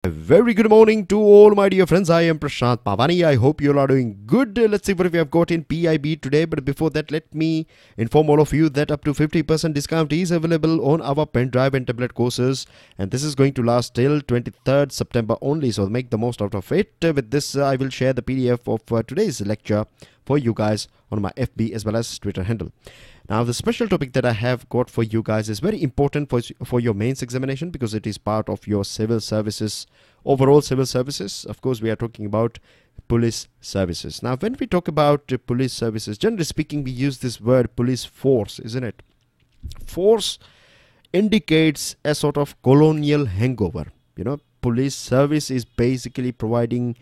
A very good morning to all my dear friends. I am Prashant Pavani. I hope you all are doing good. Let's see what we have got in PIB today. But before that, let me inform all of you that up to 50% discount is available on our pen drive and tablet courses. And this is going to last till 23rd September only. So make the most out of it. With this, I will share the PDF of today's lecture for you guys on my FB as well as Twitter handle. Now, the special topic that I have got for you guys is very important for your mains examination because it is part of your civil services, overall civil services. Of course, we are talking about police services. Now, when we talk about police services, generally speaking, we use this word police force, isn't it? Force indicates a sort of colonial hangover. Police service is basically providing,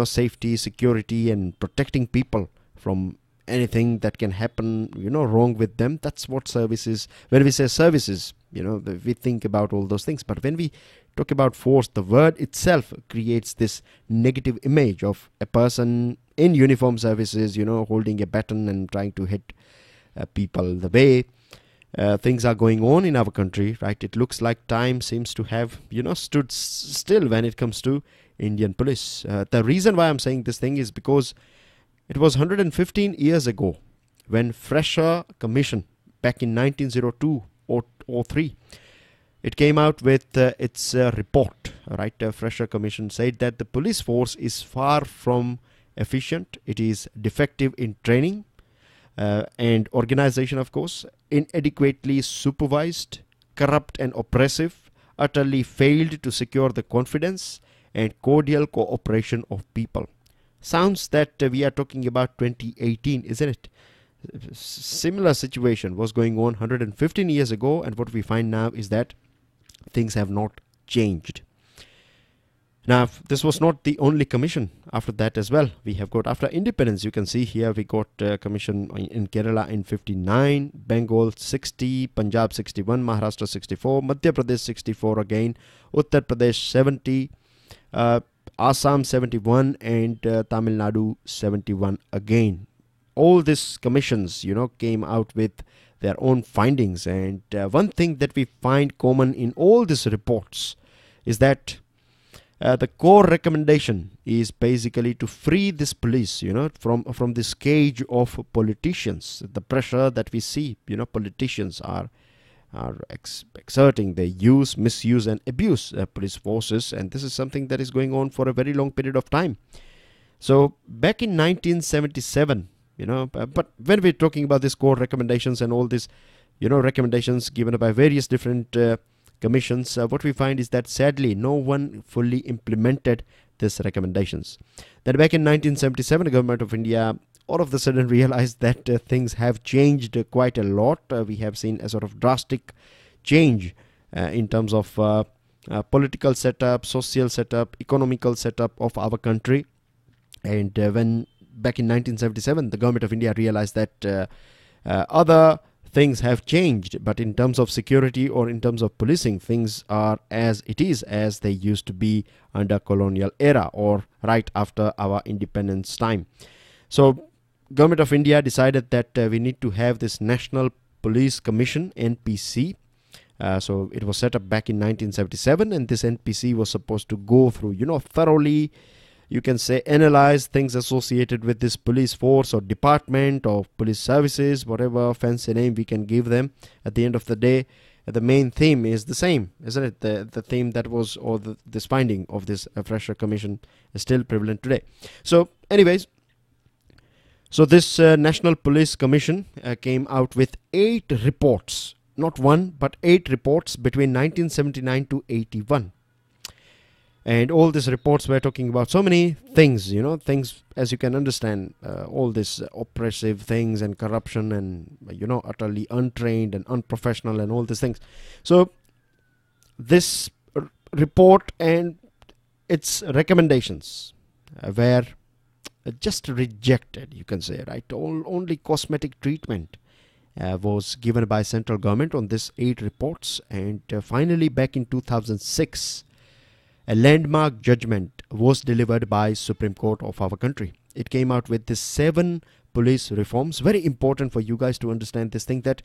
safety, security and protecting people from anything that can happen wrong with them. That's what services. When we say services, we think about all those things, but when we talk about force, the word itself creates this negative image of a person in uniform services, holding a baton and trying to hit people. The way things are going on in our country, right, it looks like time seems to have stood still when it comes to Indian police. The reason why I'm saying this thing is because it was 115 years ago when Fresher Commission back in 1902 or 3, it came out with its report, right? Fresher Commission said that the police force is far from efficient. It is defective in training and organization, of course, inadequately supervised, corrupt and oppressive, utterly failed to secure the confidence and cordial cooperation of people. Sounds that we are talking about 2018, isn't it? Similar situation was going on 115 years ago, and what we find now is that things have not changed. Now, this was not the only commission. After that as well, we have got, after independence, you can see here we got commission in Kerala in 59, Bengal 60, Punjab 61, Maharashtra 64, Madhya Pradesh 64 again, Uttar Pradesh 70, Assam 71 and Tamil Nadu 71 again. All these commissions, came out with their own findings. And one thing that we find common in all these reports is that the core recommendation is basically to free this police, from this cage of politicians. The pressure that we see, politicians are exerting. They use, misuse and abuse police forces, and this is something that is going on for a very long period of time. So back in 1977, but when we're talking about these core recommendations and all these recommendations given by various different commissions, what we find is that sadly no one fully implemented these recommendations. Then back in 1977, the government of India all of a sudden realized that things have changed quite a lot. We have seen a sort of drastic change in terms of political setup, social setup, economical setup of our country. And when back in 1977, the government of India realized that other things have changed, but in terms of security or in terms of policing, things are as it is, as they used to be under colonial era or right after our independence time. So Government of India decided that we need to have this National Police Commission, NPC. So it was set up back in 1977, and this NPC was supposed to go through, thoroughly, you can say, analyze things associated with this police force or department or police services, whatever fancy name we can give them. At the end of the day, the main theme is the same, isn't it? The theme that was, or this finding of this Fresher Commission is still prevalent today. So anyways, so this National Police Commission came out with 8 reports, not one, but 8 reports between 1979 to 81. And all these reports were talking about so many things, things, as you can understand, all these oppressive things and corruption and, utterly untrained and unprofessional and all these things. So this report and its recommendations were just rejected, you can say, right? Only cosmetic treatment was given by central government on this 8 reports. And finally, back in 2006, a landmark judgment was delivered by Supreme Court of our country. It came out with the 7 police reforms. Very important for you guys to understand this thing, that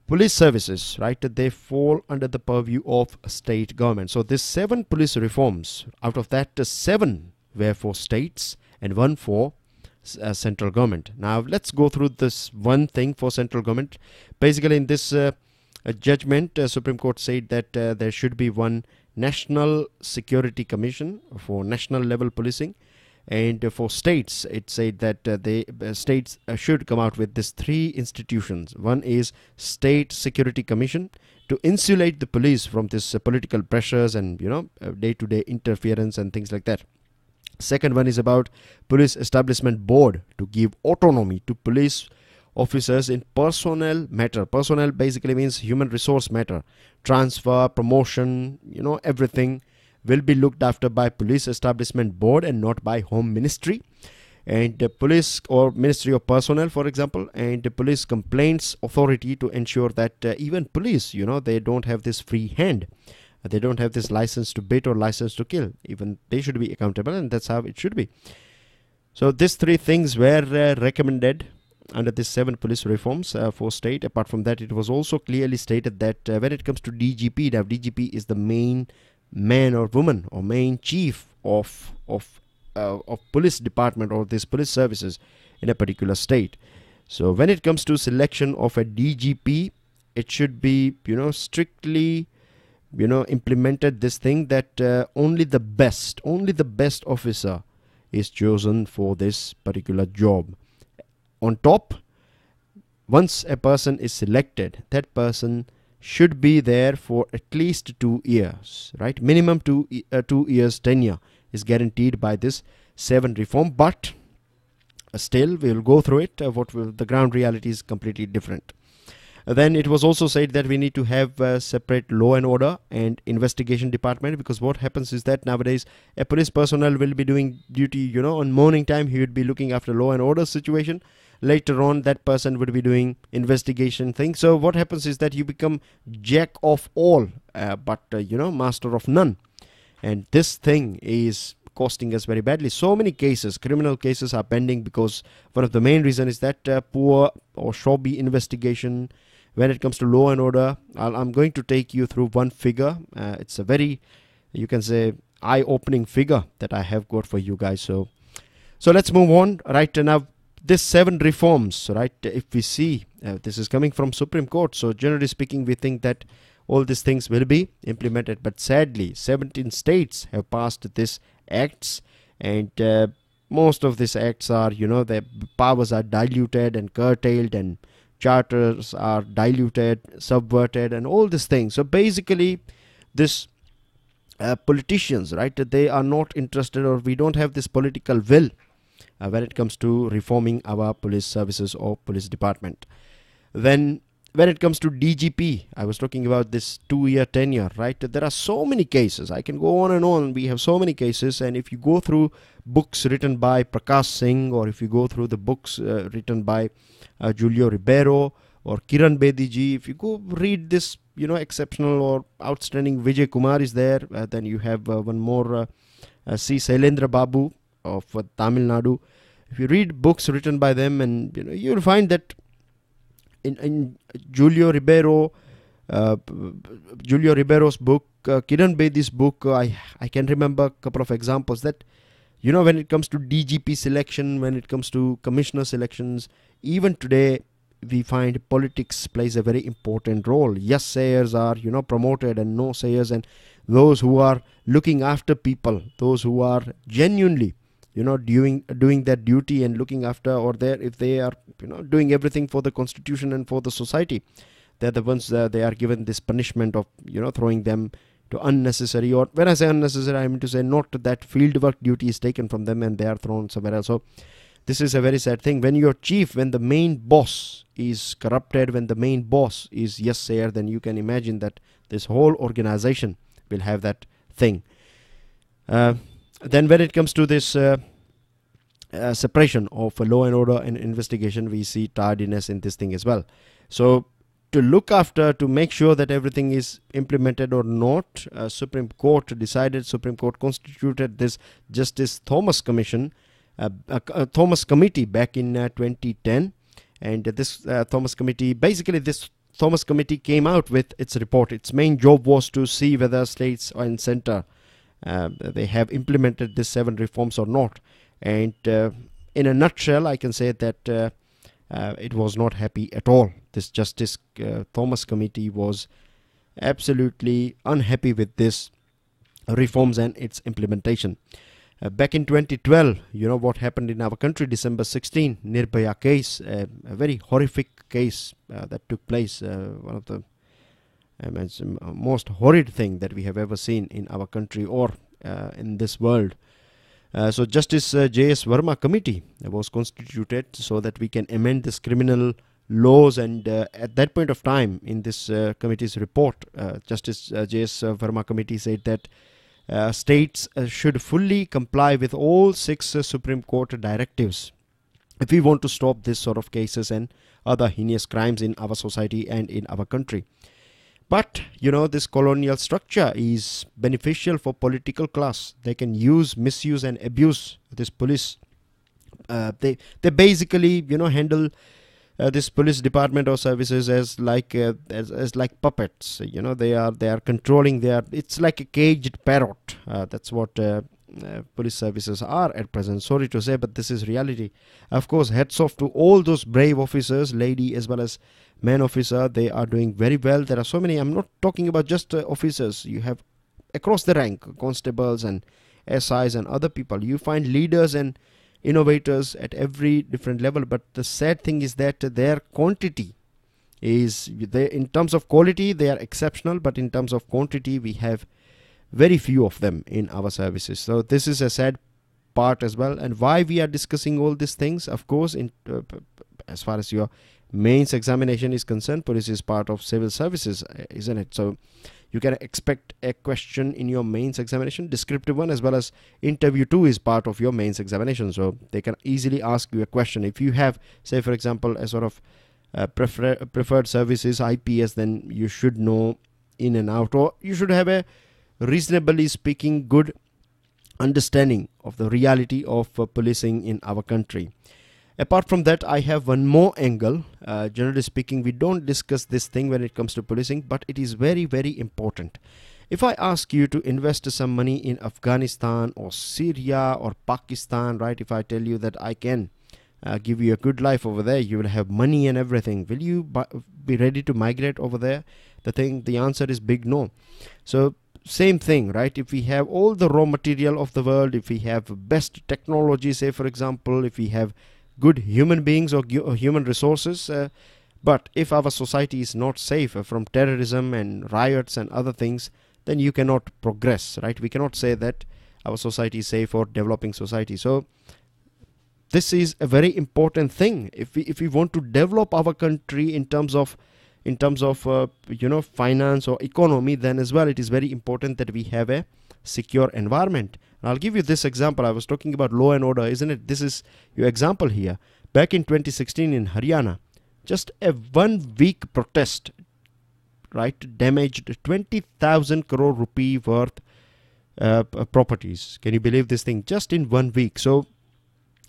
police services, right, they fall under the purview of state government. So this 7 police reforms, out of that 7 were for states and 1 for central government. Now let's go through this one thing for central government. Basically in this judgment, Supreme Court said that there should be one National Security Commission for national level policing, and for states it said that the states should come out with these 3 institutions. One is State Security Commission to insulate the police from this political pressures and day-to-day interference and things like that. Second one is about Police Establishment Board to give autonomy to police officers in personnel matter. Personnel basically means human resource matter. Transfer, promotion, everything will be looked after by Police Establishment Board and not by Home Ministry. And the police or Ministry of Personnel, for example, and the Police Complaints Authority to ensure that even police, they don't have this free hand. They don't have this license to beat or license to kill. Even they should be accountable, and that's how it should be. So these 3 things were recommended under these 7 police reforms for state. Apart from that, it was also clearly stated that when it comes to DGP, now DGP is the main man or woman or main chief of police department or this police services in a particular state. So when it comes to selection of a DGP, it should be strictly implemented this thing that only the best officer is chosen for this particular job. On top, once a person is selected, that person should be there for at least 2 years, right? Minimum 2 years tenure is guaranteed by this 7 reform, but still we will go through it. The ground reality is completely different. Then it was also said that we need to have a separate law and order and investigation department, because what happens is that nowadays a police personnel will be doing duty, on morning time he would be looking after law and order situation. Later on that person would be doing investigation thing. So what happens is that you become jack of all but master of none, and this thing is costing us very badly. So many cases, criminal cases are pending because one of the main reason is that poor or shoddy investigation when it comes to law and order. I'm going to take you through one figure. It's a very, you can say, eye-opening figure that I have got for you guys. So let's move on. Right now, this 7 reforms, right, if we see, this is coming from Supreme Court. So generally speaking, we think that all these things will be implemented, but sadly 17 states have passed these acts, and most of these acts are, their powers are diluted and curtailed, and charters are diluted, subverted, and all these things. So basically this politicians, right, they are not interested, or we don't have this political will when it comes to reforming our police services or police department. Then when it comes to DGP, I was talking about this 2-year tenure, right? There are so many cases. I can go on and on. We have so many cases, and if you go through books written by Prakash Singh, or if you go through the books written by Julio Ribeiro or Kiran Bedi ji, if you go read this, exceptional or outstanding Vijay Kumar is there. Then you have one more C. Sailendra Babu of Tamil Nadu. If you read books written by them, and you'll find that in Julio Ribero's book, Kiran Bedi's book, I can remember a couple of examples that, when it comes to DGP selection, when it comes to commissioner selections, even today we find politics plays a very important role. Yes sayers are, promoted, and no sayers, and those who are looking after people, those who are genuinely, doing their duty and looking after, or if they are, doing everything for the constitution and for the society, they're the ones they are given this punishment of, throwing them to unnecessary, or when I say unnecessary, I mean to say not that fieldwork duty is taken from them and they are thrown somewhere else. So this is a very sad thing. When your chief, when the main boss is corrupted, when the main boss is yes sayer, then you can imagine that this whole organization will have that thing. Then when it comes to this separation of law and order and investigation, we see tardiness in this thing as well. So to look after, to make sure that everything is implemented or not, Supreme Court constituted this Justice Thomas Commission, Thomas Committee back in 2010. And this Thomas Committee, basically this Thomas Committee came out with its report. Its main job was to see whether states and centre they have implemented these 7 reforms or not. And in a nutshell, I can say that it was not happy at all. This Justice Thomas Committee was absolutely unhappy with this reforms and its implementation. Back in 2012, you know what happened in our country, December 16, Nirbhaya case, a very horrific case that took place, one of the most horrid thing that we have ever seen in our country or in this world. So Justice J.S. Verma Committee was constituted so that we can amend this criminal laws, and at that point of time in this committee's report, Justice J.S. Verma Committee said that states should fully comply with all 6 Supreme Court directives if we want to stop this sort of cases and other heinous crimes in our society and in our country. But you know, this colonial structure is beneficial for political class. They can use, misuse and abuse this police. They basically, you know, handle this police department or services as like as like puppets. You know, they are controlling it's like a caged parrot. That's what police services are at present. Sorry to say, but this is reality. Of course, hats off to all those brave officers, lady as well as man officer. They are doing very well. There are so many. I'm not talking about just officers. You have across the rank constables and SIs and other people. You find leaders and innovators at every different level, but the sad thing is that their quantity is, in terms of quality they are exceptional, but in terms of quantity we have very few of them in our services. So this is a sad part as well. And why we are discussing all these things, of course, in as far as your mains examination is concerned, police is part of civil services, isn't it? So you can expect a question in your mains examination, descriptive one, as well as interview 2 is part of your mains examination. So they can easily ask you a question. If you have, say for example, a sort of preferred services IPS, then you should know in and out, or you should have a reasonably speaking good understanding of the reality of policing in our country. Apart from that, I have one more angle. Generally speaking, we don't discuss this thing when it comes to policing, but it is very, very important. If I ask you to invest some money in Afghanistan or Syria or Pakistan, right? If I tell you that I can give you a good life over there, you will have money and everything. Will you be ready to migrate over there? The answer is big no. So same thing, right? If we have all the raw material of the world, if we have best technology, say for example, if we have good human beings or human resources, but if our society is not safe from terrorism and riots and other things, then you cannot progress, right? We cannot say that our society is safe or developing society. So this is a very important thing. If we want to develop our country in terms of you know, finance or economy, then as well it is very important that we have a secure environment. And I'll give you this example. I was talking about law and order, isn't it? This is your example here. Back in 2016 in Haryana, just a 1 week protest, right, damaged 20,000 crore rupee worth properties. Can you believe this thing? Just in 1 week. So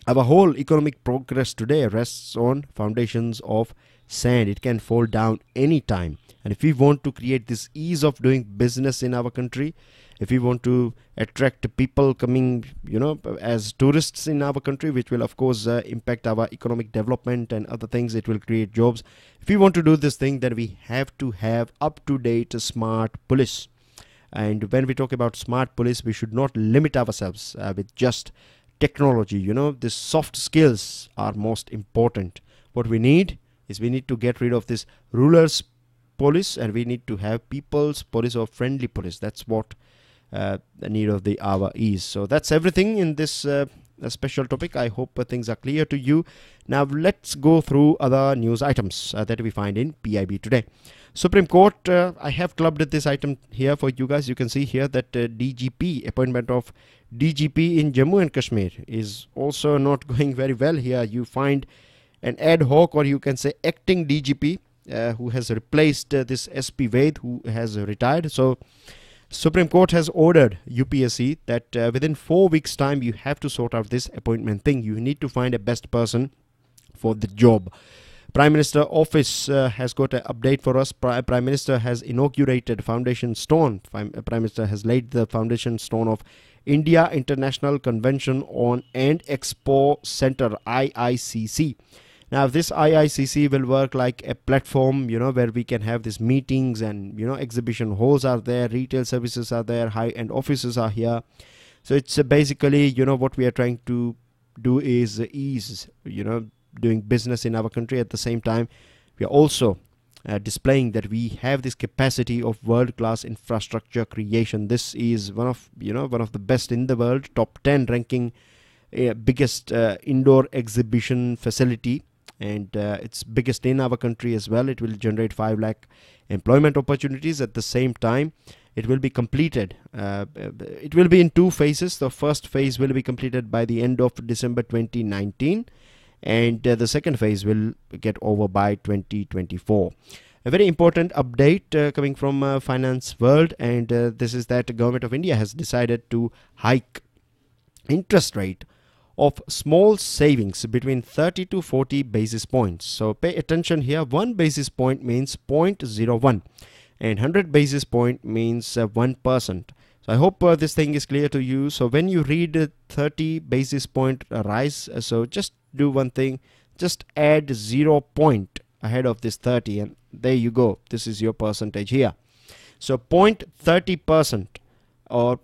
our whole economic progress today rests on foundations of sand. It can fall down anytime. And if we want to create this ease of doing business in our country, if we want to attract people coming, you know, as tourists in our country, which will of course impact our economic development and other things, it will create jobs. If we want to do this thing, then we have to have up-to-date smart police. And when we talk about smart police, we should not limit ourselves with just technology. You know, the soft skills are most important. What we need is we need to get rid of this rulers police, and we need to have people's police or friendly police. That's what the need of the hour is. So that's everything in this special topic. I hope things are clear to you. Now let's go through other news items that we find in PIB today. Supreme Court, I have clubbed this item here for you guys. You can see here that DGP, appointment of DGP in Jammu and Kashmir, is also not going very well here. You find an ad hoc, or you can say acting DGP, who has replaced this SP Vaid, who has retired. So Supreme Court has ordered UPSC that within 4 weeks time you have to sort out this appointment thing. You need to find a best person for the job. Prime Minister office has got an update for us. Prime Minister has inaugurated foundation stone. Prime Minister has laid the foundation stone of India International Convention on and Expo Center, IICC. Now this IICC will work like a platform, where we can have these meetings, and exhibition halls are there, retail services are there, high-end offices are here. So it's basically, what we are trying to do is ease, doing business in our country. At the same time, we are also displaying that we have this capacity of world-class infrastructure creation. This is one of the best in the world, top 10 ranking, biggest indoor exhibition facility, and it's biggest in our country as well. It will generate 5 lakh employment opportunities. At the same time, it will be completed. It will be in 2 phases. The first phase will be completed by the end of December 2019. And the second phase will get over by 2024. A very important update coming from finance world, and this is that the Government of India has decided to hike interest rate of small savings between 30 to 40 basis points. So pay attention here. 1 basis point means 0.01 and 100 basis point means 1%. So I hope this thing is clear to you. So when you read 30 basis point rise, so just do one thing, just add 0 point ahead of this 30, and there you go. This is your percentage here. So 0.30%, or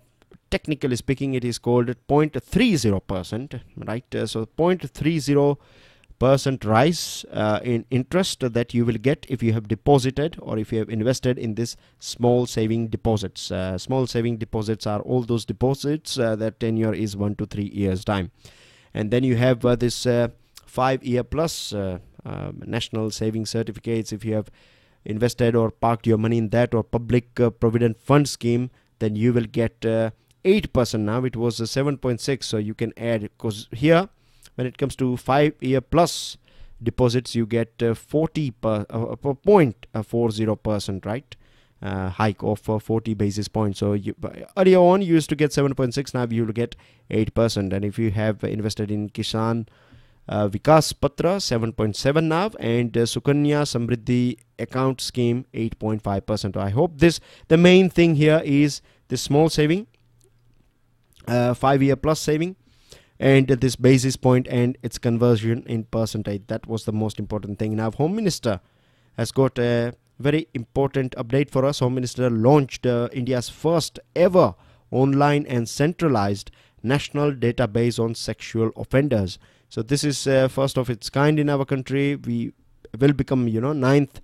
technically speaking it is called 0.30%, right? So 0.30% rise in interest that you will get if you have deposited or if you have invested in this small saving deposits. Small saving deposits are all those deposits that tenure is 1 to 3 years time. And then you have this 5-year plus national saving certificates. If you have invested or parked your money in that, or public provident fund scheme, then you will get 8%. Now it was 7.6, so you can add, because here when it comes to 5-year plus deposits, you get 40.40%, right? Hike of 40 basis points. So earlier on you used to get 7.6, now you will get 8%. And if you have invested in Kisan Vikas Patra, 7.7 now, and Sukanya Samriddhi account scheme, 8.5%. I hope the main thing here is this small saving, 5-year plus saving, and this basis point and its conversion in percentage. That was the most important thing. Now Home Minister has got a very important update for us. Home Minister launched India's first ever online and centralized national database on sexual offenders. So this is first of its kind in our country. We will become 9th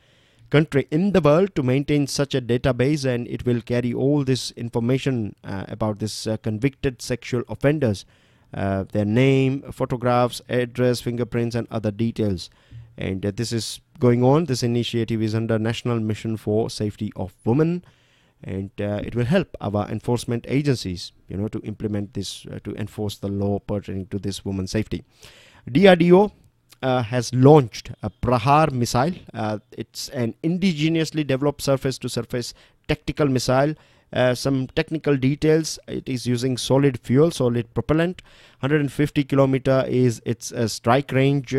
country in the world to maintain such a database, and it will carry all this information about this convicted sexual offenders, their name, photographs, address, fingerprints, and other details. And this is going on. This initiative is under National Mission for Safety of Women, and it will help our enforcement agencies, to implement this, to enforce the law pertaining to this women's safety. DRDO has launched a Prahar missile. It's an indigenously developed surface-to-surface tactical missile. Some technical details: it is using solid fuel, solid propellant. 150 kilometer is its strike range.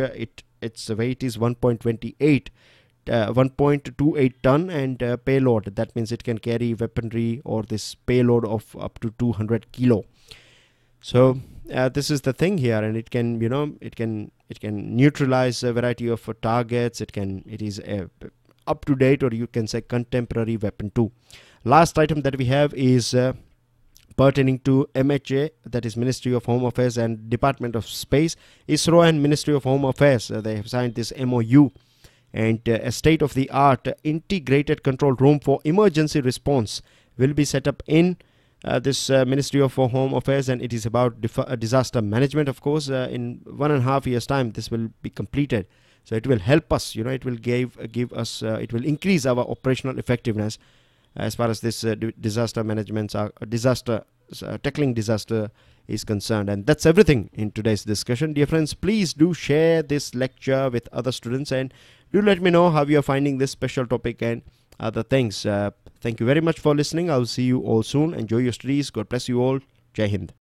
Its weight is 1.28 ton, and payload, that means it can carry weaponry or this payload of up to 200 kilo. So this is the thing here, and it can it can neutralize a variety of targets. It is a up to date, or you can say contemporary weapon too. Last item that we have is pertaining to MHA, that is Ministry of Home Affairs and Department of Space. ISRO and Ministry of Home Affairs, they have signed this MOU, and a state-of-the-art integrated control room for emergency response will be set up in this Ministry of Home Affairs, and it is about disaster management. Of course, in 1.5 years time this will be completed, so it will help us, it will give us, it will increase our operational effectiveness as far as this disaster management, tackling disaster is concerned. And that's everything in today's discussion. Dear friends, please do share this lecture with other students, and do let me know how you are finding this special topic and other things. Thank you very much for listening. I'll see you all soon. Enjoy your studies. God bless you all. Jai Hind.